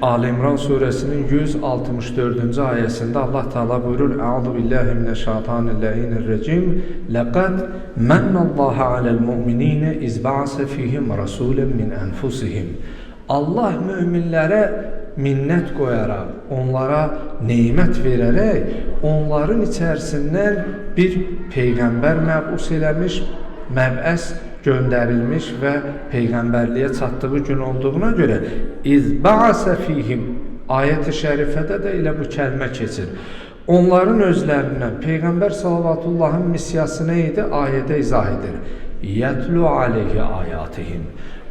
Ali İmran suresinin 164. ayesinde Allah Teala buyurur: "Euzu billahi mineşşeytanirracim. Laqad mennallahu alel mu'minine iz ba'ase fihim rasulen min enfusihim." Allah müminlere minnet koyarak, onlara nimet vererek, onların içerisinden bir peygamber məbus eləmiş, məbəs gönderilmiş ve peygamberliğe çattığı gün olduğuna göre izba'ase fihim ayet-i şerifede de ile bu kelime keçir. Onların özlerinden Peygamber sallavatullahın misyası neydi? Ayete izah edir. Yetlu aleyhi ayatihim.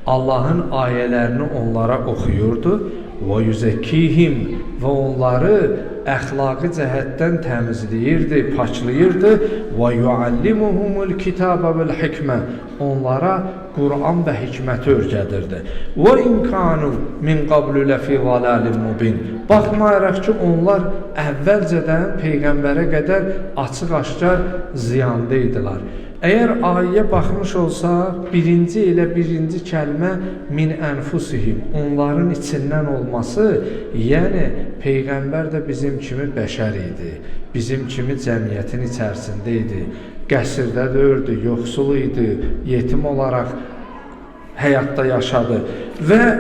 Allah'ın ayelerini onlara okuyurdu. Ve yüzekkihim ve onları əxlaqi cəhətdən təmizləyirdi, paçlayırdı. Və yuallimuhumul kitaba vel hikmə. Onlara Quran və hikməti öyrədirdi. Və in kanu min qablu lafi zalalin mubin. Baxmayaraq ki, onlar əvvəlcədən peyğəmbərə qədər açıq-aşkar ziyandaydılar. Eğer ayeye bakmış olsa birinci ile birinci kelime min enfusihim, onların içinden olması, yani peygamber de bizim kimi bəşər idi, bizim kimi cəmiyyətin içərisindeydi, qəsrdə dördü, yoxsul idi, yetim olarak hayatta yaşadı ve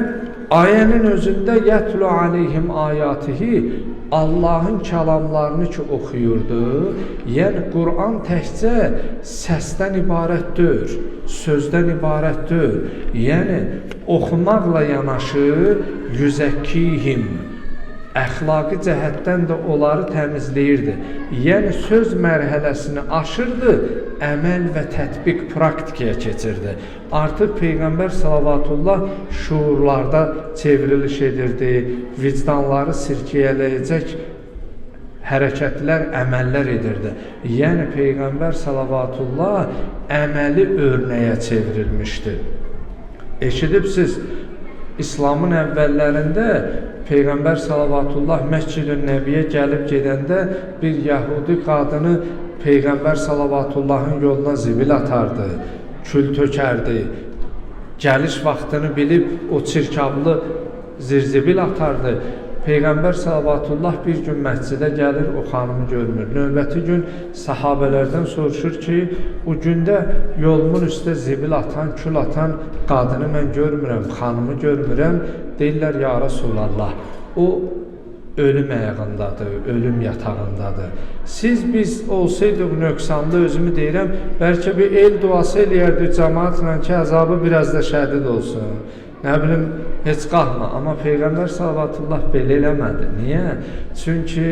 ayenin özünde yetlu aleyhim ayatihi, Allah'ın kəlamlarını ki oxuyurdu. Yəni Quran təkcə səsdən ibarət deyil, sözdən ibarət deyil. Yəni oxumaqla yanaşı yüzəkkihim, əxlaqi cəhətdən də onları təmizləyirdi. Yəni söz mərhələsini aşırdı, əməl və tətbiq praktikaya keçirdi. Artıq Peyğəmbər sallallahu şuurlarda çevriliş edirdi, vicdanları sirkiyələyəcək hərəkətlər, əməllər edirdi. Yəni Peyğəmbər sallallahu əməli örnəyə çevrilmişdi. Eşidibsiz, İslamın əvvəllərində Peyğəmbər sallallahu Məscid-i Nəbiyə gəlib gedəndə bir Yahudi qadını Peyğəmbər sallallahu yoluna zibil atardı, kül tökərdi. Gəliş vaxtını bilib o çirkablı zirzibil atardı. Peyğəmbər sallallahu bir gün məscidə gəlir, o xanımı görmür. Növbəti gün sahabələrdən soruşur ki, o gündə yolumun üstə zibil atan, kül atan qadını mən görmürəm, xanımı görmürəm. Deyirlər, ya Rasulallah, o ölüm ayağındadır, ölüm yatağındadır. Biz olsaydıq nöqsanlı, özümü deyirəm, bəlkə bir el duası eləyərdik cəmaatla ki, əzabı biraz da şədid olsun. Nə bilim, heç qalma. Amma Peyğəmbər sallallahu belə eləmədi. Niyə? Çünki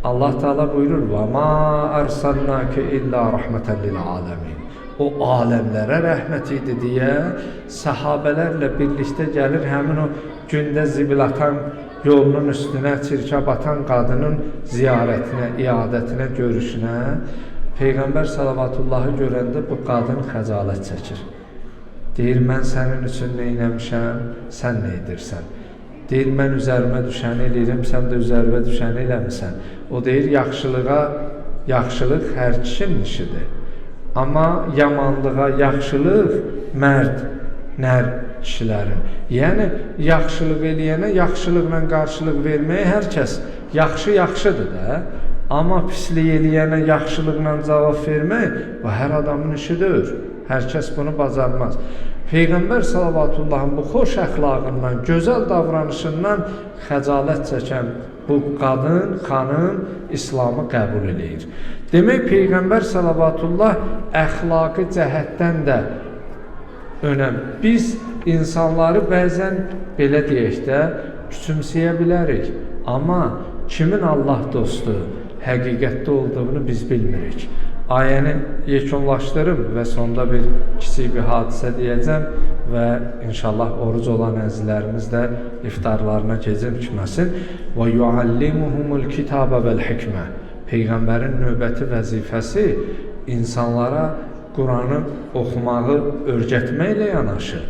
Allah Teala buyurur: "Və ma arsalnake illa rahmeten lil alamin." O aləmlərə rəhmət idi deyə sahabələrlə birlikdə gəlir, həmin o gündə zibil atan, yolunun üstünə çirkab atan qadının ziyarətinə, iadətinə, görüşünə. Peyğəmbər sallallahu görəndə bu qadın xəcalət çəkir. Deyir, mən sənin üçün nə eləmişəm, sən nə edirsən? Deyir, mən üzərimə düşəni eləyirəm, sən də üzərimə düşəni eləmirsən. O deyir, yaxşılıq hər kişinin işidir. Amma yamanlığa yaxşılıq mərd, nər kişilərin. Yəni, yaxşılıq eləyənə yaxşılıqla qarşılıq verməyə hər kəs yaxşıdır da. Amma pislik eləyənə yaxşılıqla cavab vermək, bu hər adamın işidir. Hər kəs bunu bacarmaz. Peyğəmbər sallallahu bu xoş əxlaqından, gözəl davranışından xəcalət çəkən bu qadın, xanım İslamı qəbul edir. Demək, Peyğəmbər sallallahu əxlaqi cəhətdən də önəm. Biz insanları bəzən belə deyək də küçümsəyə bilərik. Amma kimin Allah dostu, həqiqətdə olduğunu biz bilmirik. Ayəni yekunlaşdırım və sonda bir kiçik bir hadisə deyəcəm və inşallah oruc olan əzizlərimiz də iftarlarına gecikməsin. Və yuallimuhumul kitaba vel hikmə. Peyğəmbərin növbəti vəzifəsi insanlara Quranı oxumağı öyrətməklə yanaşı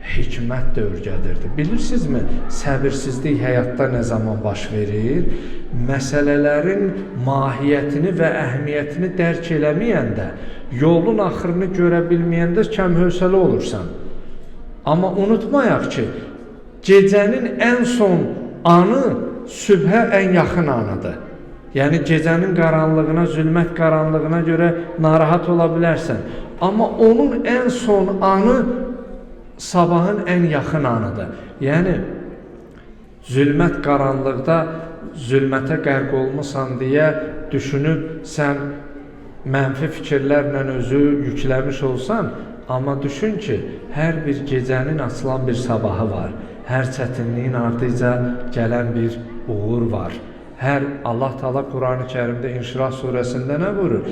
hikmət də öyrədirdi. Bilirsinizmi, səbirsizlik həyatda nə zaman baş verir? Məsələlərin mahiyyətini və əhəmiyyətini dərk eləməyəndə, yolun axırını görə bilməyəndə kəmhövsələ olursan. Amma unutmayaq ki, gecənin ən son anı sübhə ən yaxın anıdır. Yəni gecənin qaranlığına, zülmət qaranlığına görə narahat ola bilərsən. Amma onun ən son anı sabahın ən yaxın anıdır. Yəni zülmət qaranlıqda zülmətə qərq olmusan deyə düşünüb sən mənfi fikirlərlə özü yükləmiş olsan, amma düşün ki, hər bir gecənin açılan bir sabahı var. Hər çətinliyin ardınca gələn bir uğur var. Hər Allah Teala Quran-ı Kərimdə İnşirah surəsində nə buyurur?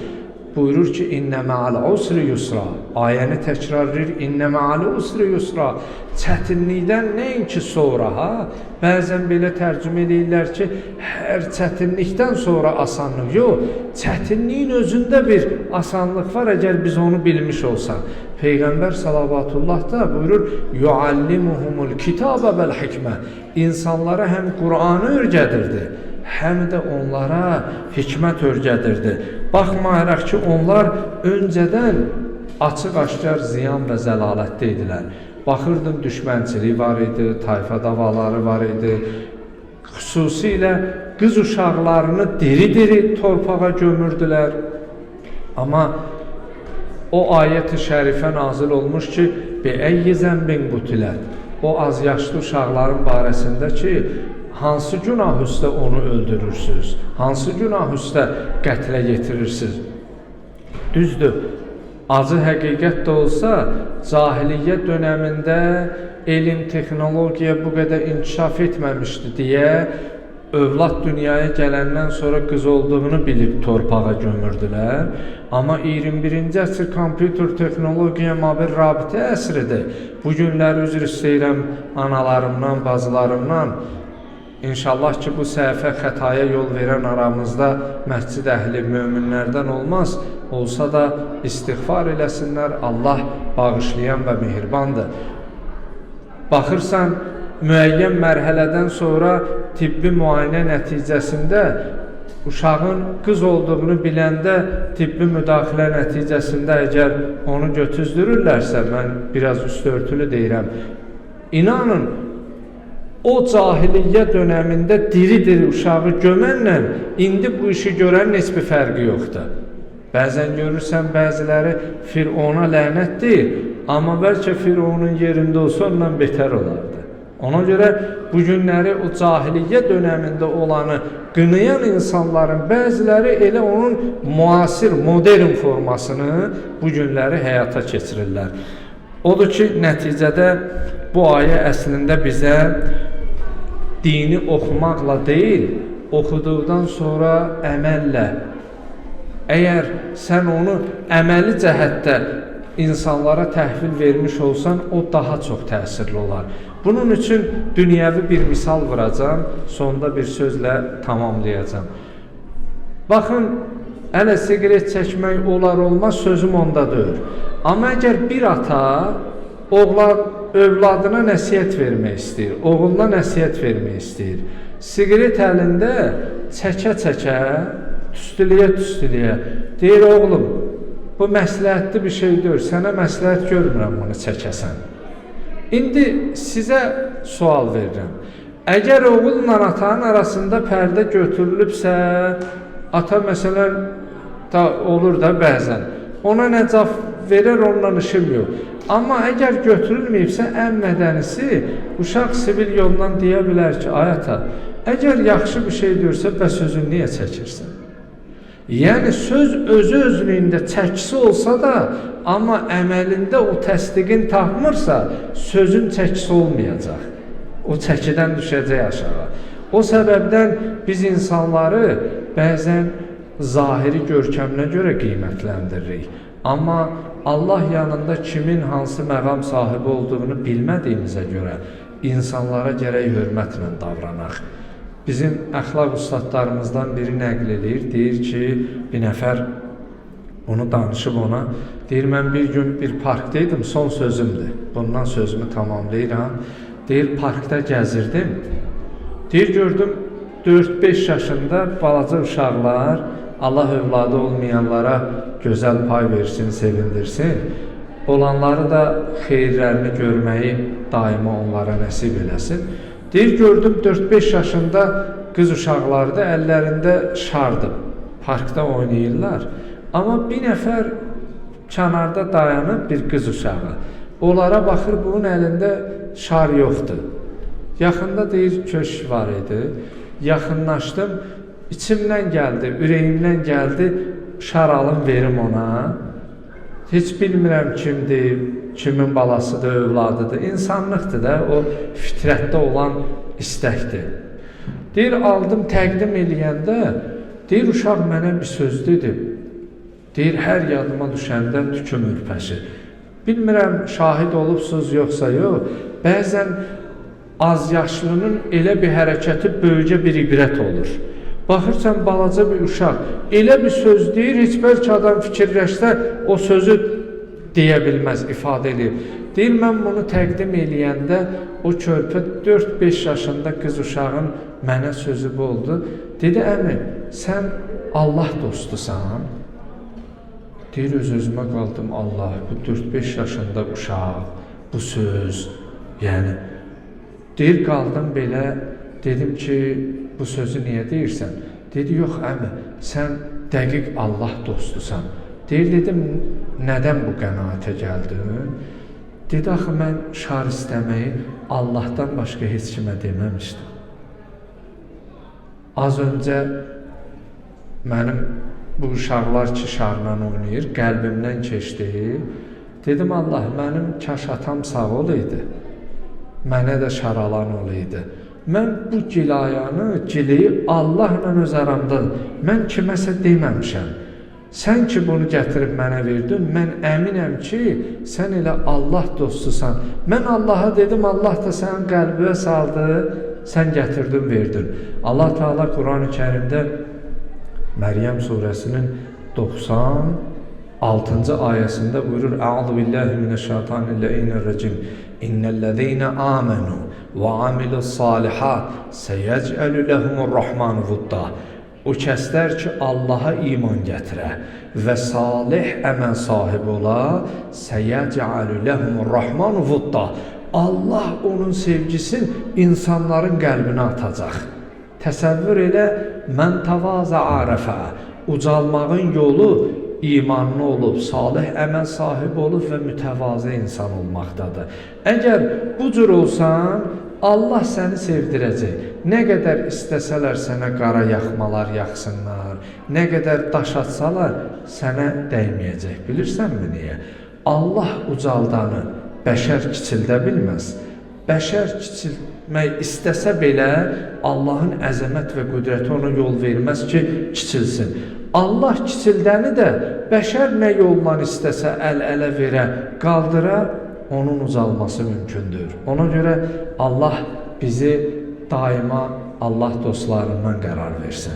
Buyurur ki, İnnə mə'al usri yusra. Ayəni təkrarlayır, İnnə mə'al usri yusra. Çətinlikdən nəinki sonra, bəzən belə tərcümə edirlər ki, hər çətinlikdən sonra asanlıq. Yox, çətinliyin özündə bir asanlıq var, əgər biz onu bilmiş olsaq. Peyğəmbər salavatullah da buyurur, yuallimuhumul kitabə vəl hikmə. İnsanlara həm Qur'anı öyrədirdi, həm də onlara hikmət öyrədirdi. Baxmayaraq ki, onlar öncədən açıq-aşkar ziyan və zəlalətdə idilər. Baxırdın, düşmənçilik var idi, tayfa davaları var idi. Xüsusilə qız uşaqlarını diri-diri torpağa gömürdülər. Amma o ayət-i şərifə nazil olmuş ki, Bi-əyyi zənbin qutilə. O az yaşlı uşaqların barəsində ki, hansı günah üstə onu öldürürsünüz? Hansı günah üstə qətlə yetirirsiniz? Düzdür, acı həqiqət də olsa, cahiliyyə dönəmində elm, texnologiya bu qədər inkişaf etməmişdi deyə övlad dünyaya gələndən sonra qız olduğunu bilib torpağa gömürdülər. Amma 21-ci əsr kompüter texnologiya mabil rabitə əsridir. Bu günləri üzr istəyirəm analarımdan, bacılarımdan. İnşallah ki, bu səhvə, xətaya yol verən aramızda məscid əhli möminlərdən olmaz. Olsa da istiğfar eləsinlər, Allah bağışlayan və mehribandır. Baxırsan, müəyyən mərhələdən sonra tibbi müayinə nəticəsində uşağın qız olduğunu biləndə tibbi müdaxilə nəticəsində əgər onu götüzdürürlərsə, mən biraz üstörtülü deyirəm, inanın, o cahiliyyə dönəmində diri-diri uşağı gömənlə indi bu işi görənin heç bir fərqi yoxdur. Bəzən görürsən, bəziləri Firona lənət deyir, amma bəlkə Fironun yerində olsa ondan betər olardı. Ona görə bu günləri o cahiliyyə dönəmində olanı qınayan insanların bəziləri elə onun müasir, modern formasını bu günləri həyata keçirirlər. Odur ki, nəticədə bu ayə əslində bizə dini oxumaqla deyil, oxuduqdan sonra əməllə. Əgər sən onu əməli cəhətdə insanlara təhvil vermiş olsan, o daha çox təsirli olar. Bunun üçün dünyəvi bir misal vuracam, sonda bir sözlə tamamlayacam. Baxın, hələ siqaret çəkmək olar olmaz, sözüm onda deyil. Amma əgər bir ata övladına nəsihət vermək istəyir, oğluna nəsihət vermək istəyir, siqaret əlində çəkə-çəkə, tüstüləyə-tüstüləyə deyir, oğlum, bu məsləhətli bir şey deyir, sənə məsləhət görmürəm bunu çəkəsən. İndi sizə sual verirəm. Əgər oğulla atanın arasında pərdə götürülübsə, ata məsələn olur da bəzən, ona nə cavab verər, ondan işim yox. Amma əgər götürülməyibsə, ən mədənisi uşaq sivil yoldan deyə bilər ki, ay ata, əgər yaxşı bir şey deyirsə, bəs sözünü niyə çəkirsən? Yəni, söz özü-özlüyündə çəkisi olsa da, amma əməlində o təsdiqin tapmırsa, sözün çəkisi olmayacaq. O çəkidən düşəcək aşağı. O səbəbdən biz insanları bəzən zahiri görkəminə görə qiymətləndiririk. Amma Allah yanında kimin hansı məqam sahibi olduğunu bilmədiyimizə görə insanlara gərək hörmətlə davranaq. Bizim əxlaq ustadlarımızdan biri nəql edir, deyir ki, bir nəfər onu danışıb ona, deyir, mən bir gün bir parkdaydım, son sözümdür, bundan sözümü tamamlayıram, deyir, parkda gəzirdim, deyir, gördüm 4-5 yaşında balaca uşaqlar, Allah övladı olmayanlara gözəl pay versin, sevindirsin, olanları da xeyirlərini görməyi daima onlara nəsib eləsin. Deyir, gördüm 4-5 yaşında qız uşaqları da əllərində şardır. Parkda oynayırlar. Amma bir nəfər kənarda dayanıb bir qız uşağı. Onlara baxır, bunun əlində şar yoxdur. Yaxında deyir, köşk var idi. Yaxınlaşdım, içimdən gəldi, ürəyimdən gəldi, şar alım verim ona. Heç bilmirəm kimdir, kimin balasıdır, övladıdır. İnsanlıqdır da, o fitrətdə olan istəkdir. Deyir, aldım, təqdim eləyəndə, deyir, uşaq mənə bir söz dedi. Deyir, hər yadıma düşəndə tüküm ürpəşir. Bilmirəm, şahid olubsuz yoxsa yox. Bəzən az yaşlının elə bir hərəkəti böyücə bir ibrət olur. Baxırsan, balaca bir uşaq elə bir söz deyir, heç bəlkə adam fikirləşsə o sözü deyə bilməz, ifadə edir. Deyir, mən bunu təqdim eləyəndə o körpə 4-5 yaşında qız uşağın mənə sözü bu oldu. Dedi, əmi, sən Allah dostusan? Deyir, öz-özümə qaldım, Allah, bu 4-5 yaşında uşaq, bu söz, yəni. Deyir, qaldım belə, dedim ki, bu sözü niyə deyirsən? Dedi, yox əmi, sən dəqiq Allah dostusan. Deyir, dedim, nədən bu qənaətə gəldin? Dedi, axı, mən şar istəməyi Allahdan başqa heç kimə deməmişdim. Az öncə mənim bu uşaqlar ki, şarla oynayır, qəlbimdən keçdi. Dedim, Allah, mənim kaş atam sağ olaydı, mənə də şar alan olaydı. Mən bu gilayanı, giliyi Allahla öz aramda, mən kiməsə deməmişəm. Sən ki, bunu gətirib mənə verdin, mən əminəm ki, sən elə Allah dostusan. Mən Allaha dedim, Allah da sənin qəlbinə saldı, sən gətirdin, verdin. Allah Teala Quran-ı Kərimdə Məryəm surəsinin 96-cı ayəsində buyurur: "Əuzu billahi mineşşeytanirracim. İnnellezîne âmenû və amilussâlihat seyec'alu lehumurrahmanu vudda." O kəslər ki, Allaha iman gətirə və salih əməl sahibi ola, seyec'alu lehumurrahmanu vudda. Allah onun sevgisini insanların qəlbinə atacaq. Təsəvvür elə, mən təvazə arəfə, ucalmağın yolu imanlı olub, salih əməl sahibi olub və mütəvazı insan olmaqdadır. Əgər bu cür olsan, Allah səni sevdirəcək. Nə qədər istəsələr sənə qara yaxmalar yaxsınlar, nə qədər daş atsalar, sənə dəyməyəcək. Bilirsənmi niyə? Allah ucaldanı bəşər kiçildə bilməz. Bəşər kiçilmək istəsə belə, Allahın əzəmət və qüdrəti ona yol verməz ki, kiçilsin. Allah kiçildəni də bəşər nə yolla istəsə əl-ələ verə, qaldıra, onun ucalması mümkündür. Ona görə Allah bizi daima Allah dostlarından qərar versin.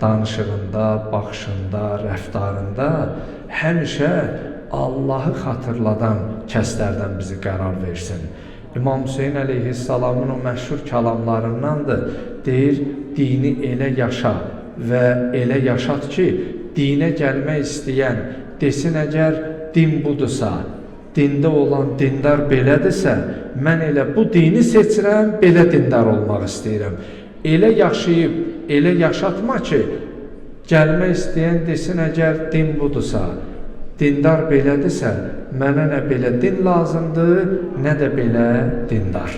Danışığında, baxışında, rəftarında həmişə Allahı xatırladan kəslərdən bizi qərar versin. İmam Hüseyin əleyhissalamın o məşhur kəlamlarındandır. Deyir, dini elə yaşa və elə yaşat ki, dinə gəlmək istəyən desin, əgər din budursa, dində olan dindar belədirsə, mən elə bu dini seçirəm, belə dindar olmaq istəyirəm. Elə yaşayıb, elə yaşatma ki, gəlmək istəyən desin, əgər din budursa, dindar belədirsə, mənə nə belə din lazımdır, nə də belə dindar.